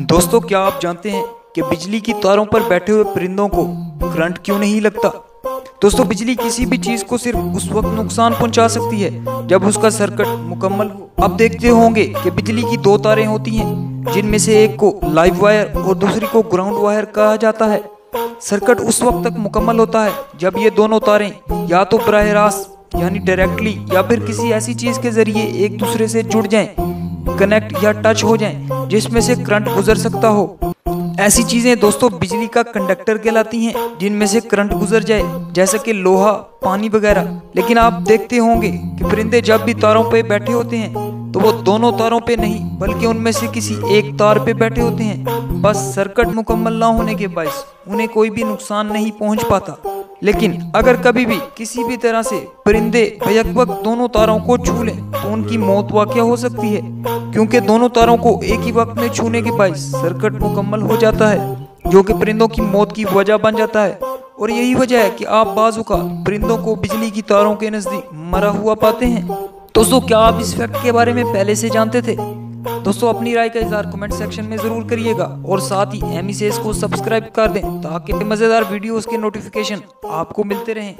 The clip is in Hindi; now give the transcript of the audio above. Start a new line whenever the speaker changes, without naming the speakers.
दोस्तों, क्या आप जानते हैं कि बिजली की तारों पर बैठे हुए परिंदों को करंट क्यों नहीं लगता? दोस्तों, बिजली किसी भी चीज को सिर्फ उस वक्त नुकसान पहुंचा सकती है जब उसका सर्किट मुकम्मल हो। आप देखते होंगे कि बिजली की दो तारें होती हैं, जिनमें से एक को लाइव वायर और दूसरी को ग्राउंड वायर कहा जाता है। सर्किट उस वक्त तक मुकम्मल होता है जब ये दोनों तारें या तो बराह रास्त यानी डायरेक्टली या फिर किसी ऐसी चीज के जरिए एक दूसरे से जुड़ जाएं, कनेक्ट या टच हो जाएं, जिसमें से करंट गुजर सकता हो। ऐसी चीजें दोस्तों बिजली का कंडक्टर कहलाती हैं, जिनमें से करंट गुजर जाए, जैसे कि लोहा, पानी वगैरह। लेकिन आप देखते होंगे कि परिंदे जब भी तारों पे बैठे होते हैं तो वो दोनों तारों पे नहीं बल्कि उनमें से किसी एक तार पे बैठे होते हैं। बस सर्किट मुकम्मल ना होने के बायस उन्हें कोई भी नुकसान नहीं पहुंच पाता। लेकिन अगर कभी भी किसी भी तरह से परिंदे बैक वक्त दोनों तारों को छू लें तो उनकी मौत वाक़या हो सकती है, क्योंकि दोनों तारों को एक ही वक्त में छूने के बायस सर्किट मुकम्मल हो जाता है, जो कि परिंदों की मौत की वजह बन जाता है। और यही वजह है कि आप बाज़ औक़ात परिंदों को बिजली की तारों के नज़दीक मरा हुआ पाते हैं। दोस्तों, क्या आप इस फैक्ट के बारे में पहले से जानते थे? दोस्तों, अपनी राय का इज़हार कमेंट सेक्शन में ज़रूर करिएगा और साथ ही एमी सेज को सब्सक्राइब कर दें ताकि मज़ेदार वीडियोस के नोटिफिकेशन आपको मिलते रहें।